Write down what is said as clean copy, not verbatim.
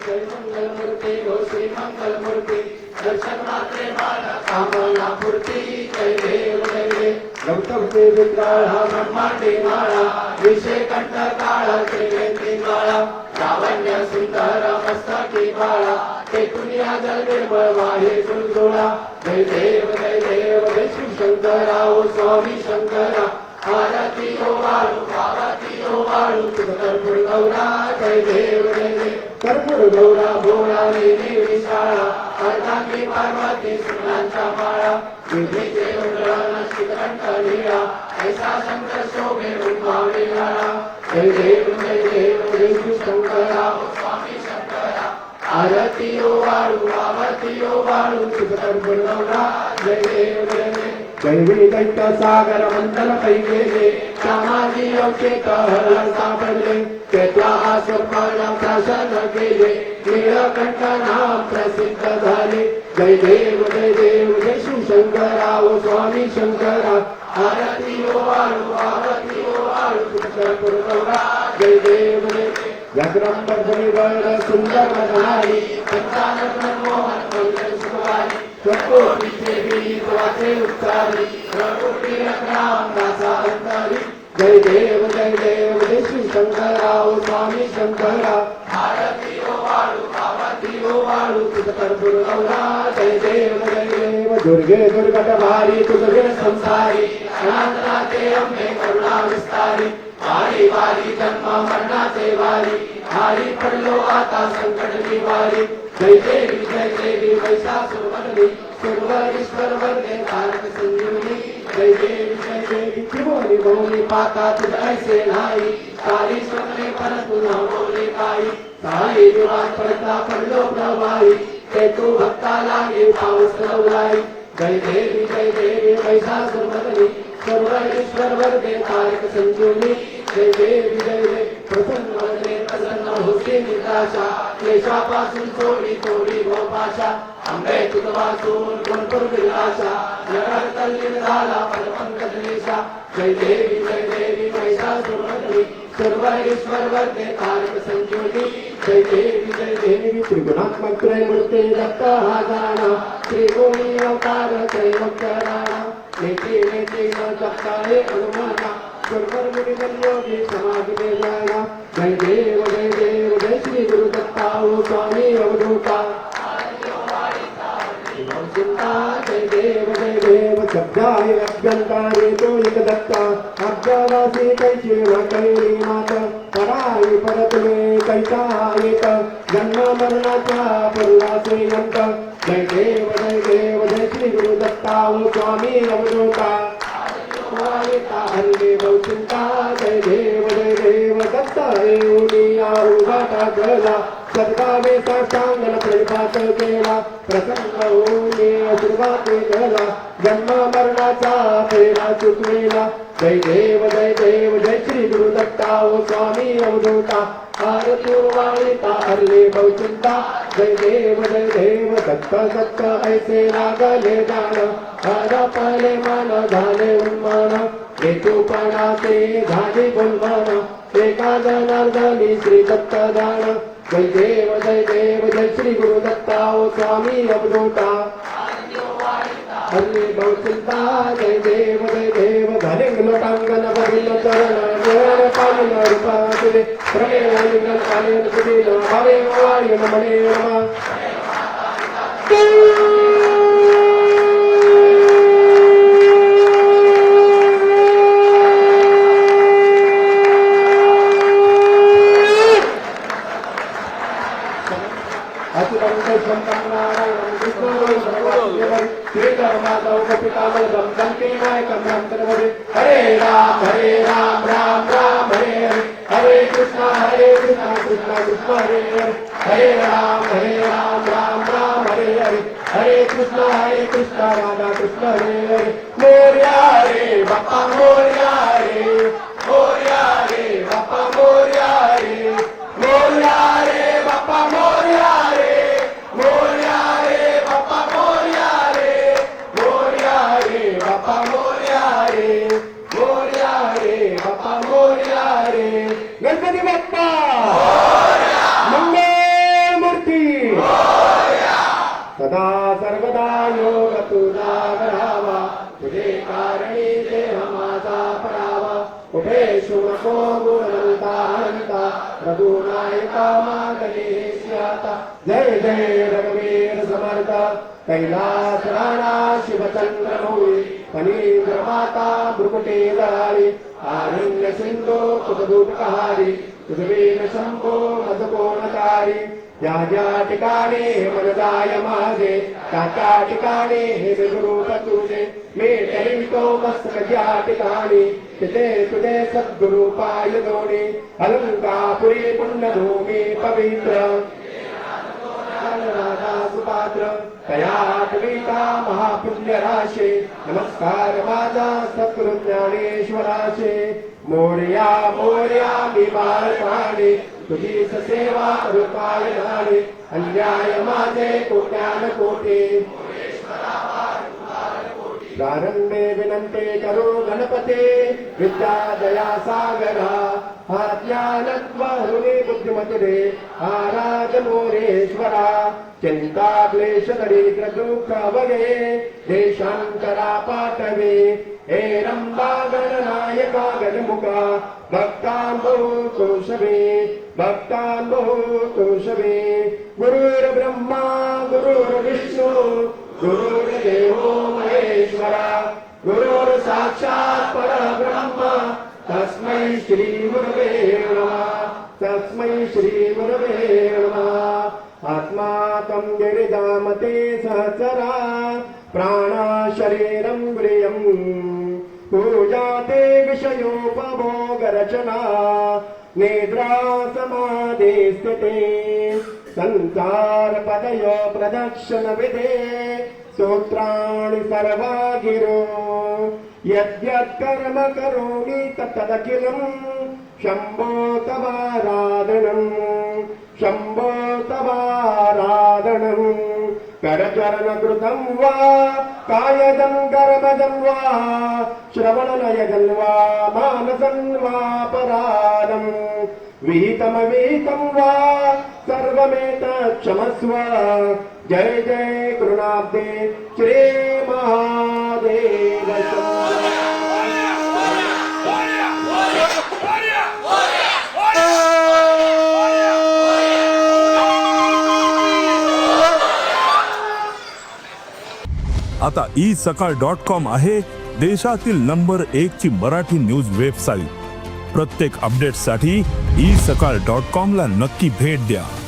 जय मंगल मूर्ती हो श्री मंगल मूर्ती दर्शन मात्रे बाळा कामना पूर्ती जय देव जय देव गौतमचे विद्राळा ब्रह्मांडी माळा विषय कंठ काळा त्रिवेणी माळा लावण्य सुंदर मस्तकी बाळा ते दुनिया जल निर्मळ वाहे सुरडोळा जय देव जय देव जय श्री शंकराओ स्वामी शंकरा आरती ओ वाळू आरती ओ वाळू कर्पूर गौरा जय देव जय देव कर्पूर गौरा भोळा देवी शाळा अर्धांगी पार्वती सुनांचा माळा विधीचे उंडळण श्रीकंठ लीळा ऐसा शंकर शोभे उन्मावे लाळा जय देव जय श्री शंकरा स्वामी शंकरा आरती ओ वाळू आरती ओ वाळू कर्पूर गौरा जय देव जय देव दैवी दैत्य सागर मंथन पैगे श्यामाजी अवचेत हरण सापडले त्याच्या आसुरपणा प्रसन्न केले नीलकंठ नाम प्रसिद्ध झाले जय देव जय शिवशंकरा ओ स्वामी शंकरा आरती ओ वाळू आरती ओ वाळू कर्पूर गौरा जय देव जय व्याघ्रंबर सुंदर मदनारी पंचानन मनमोहन मंगल सुखवारी चकोटीचे गीत वाचे उच्चारी रघुपती राम दासा अंतरी जय देव जय श्री शंकरा ओ स्वामी शंकरा आरती ओ वाळू आरती ओ वाळू कर्पूर गौरा जय देव दुर्गे दुर्गट भारी तुझे संसारी अनंतनाथे अंबे करुणा विस्तारी वारी वारी जन्म मरणाचे वारी हारी पडलो आता संकट निवारी जय देवी महिषासुरमर्दिनी सर्वेश्वर वरदे तारक संजीवनी जय देवी त्रिभुवनी भुवनी पाता तुझ ऐसे नाही सारी स्वप्ने परंतु न बोले काही सारी विवाद पडता पडलो प्रवाही ते तू भक्ताला ये पाऊस लावलाई जय देवी महिषासुरमर्दिनी सर्वेश्वर वरदे तारक संजीवनी जय देवी प्रसन्न वदने प्रसन्न होती निराशा क्लेशापासून थोडी थोडी भोपाशा अंबे तुझ वाचून गुणपूर विलासा नगर तल्लीन झाला पदपंकज निशा जय देवी महिषासुरमर्दिनी सर्वेश्वर वरदे तारक संजीवनी जय देवी त्रिगुणात्मक त्रयमूर्ती दत्त हा जाणा त्रिगुणी अवतार त्रैलोक्यराणा नेती न जपता हे अनुमाना सर्वमुनि योगी समाज में जाना जय देव जय श्री गुरु दत्ता ओ स्वामी अवधूता जय देव शब्दाय अभ्यंकारे तो एक दत्ता अभ्यावासी कैची न कैरी मात पराई परत में कैसा येत जन्म मरणाचा परुरासे यंत जय देव जय श्री गुरु दत्ता ओ स्वामी अवधूता हरे चिंता जय देव दत्त रेवनिया उभाटा गला सद्भावे साष्टांगन प्रणिपात केला प्रसन्न होऊन आशीर्वाद केला जन्म मरणाचा फेरा चुकवेला जय देव जय श्री गुरु दत्ता ओ स्वामी अवधूता आरती वाळीता हरले बहुचिंता जय देव दत्त ऐसे लागले जाण हरा पले मन झाले उन्मान हेतूपणाचे झाली गुणमान एका जनार्दनी श्री दत्त दान जय देव जय श्री गुरु दत्ता ओ स्वामी अवधूता हरले बहुचिंता जय देव झाले लोटांगण बदल चरण पालन रूपाचे प्रमेय कालीन सुदीन भावे वाळी नमणे नमः हरे राम राम राम हरे हरे कृष्णा कृष्णा कृष्णा हरे हरे राम राम राम हरे हरे हरे कृष्णा राधा कृष्ण हरे हरे मोरया रे बाप्पा मोरया रे बाप्पा मोरया रे बाप्पा मोरया रे बाप्पा मोरया रे बाप्पा मोरया रे बाप्पा मोरया रे गणपती बाप्पा मंगल मूर्ती सदा सर्वदा योग तुझा घडावा, तुझे कारणी देह माझा पडावा. उभे शुनको गुणवंता हंता, रघुनायका मागणे स्याता. जय जय रघुवीर समर्थ, कैलास राणा शिवचंद्र मौली. फणींद्र माता भ्रुकुटी दळाली, आरण्य सिंधू कुतदूपहारी. तुझवीन शंभो मज कोणकारी. ज्या ज्या ठिकाणी मन जाय माझे, त्या त्या ठिकाणी हे विरूप तुझे. मी ठेवितो मस्तक ज्या ठिकाणी, तिथे तुझे सद्गुरु पाय दोणी. अलंकापुरी पुण्यभूमी पवित्र, राधा सुपात्र. तया कविता महापुण्य राशे, नमस्कार माझा सद्गुरु ज्ञानेश्वराशे. मोरया मोरया मी बाळकाणे, तुझी सेवा रूपाय नाणे. अन्याय माझे कोट्यान कोटी, प्रारंभे विनंते करो गणपते. विद्या दया सागरा, हा ज्ञानत्व हृदय बुद्धिमते. आराध मोरेश्वरा, चिंता क्लेश दरिद्र दुःख वगे. देशांतरा पाठवे, हे रंबा गणनायका गणमुखा. भक्तां बहु तोषवे, भक्तां बहु तोषवे. गुरुर्ब्रह्मा गुरुर्विष्णू, गुरुर्देवो महेश्वरा. गुरुर् साक्षात् परब्रह्म, तस्मै श्री गुरवे नमः. तस्मै श्री गुरवे नमः. आत्मातं गिरिधामते सहचरा, प्राणा शरीरं प्रियं. पूजा ते विषयोपभोग रचना, निद्रा समाधि स्थिते. संसार पदयो प्रदक्षिण विधे, सूत्राणि सर्वा गिरो. यद्यत् कर्म करोमि तत्तदखिलं, शम्भो तवाराधनं. शम्भो तवाराधनं. करचरणकृतं वा, कायदं कर्मजं वा, श्रवणनयजं वा, मानसं वा परादं. विहितमविहितं वा, सर्वमेतत् क्षमस्व. जय जय करुणाब्दे श्री महादेव शंभो. आता isakal.com आहे देशातील नंबर 1 ची मराठी न्यूज वेबसाईट. प्रत्येक अपडेटसाठी isakal.com ला नक्की भेट द्या.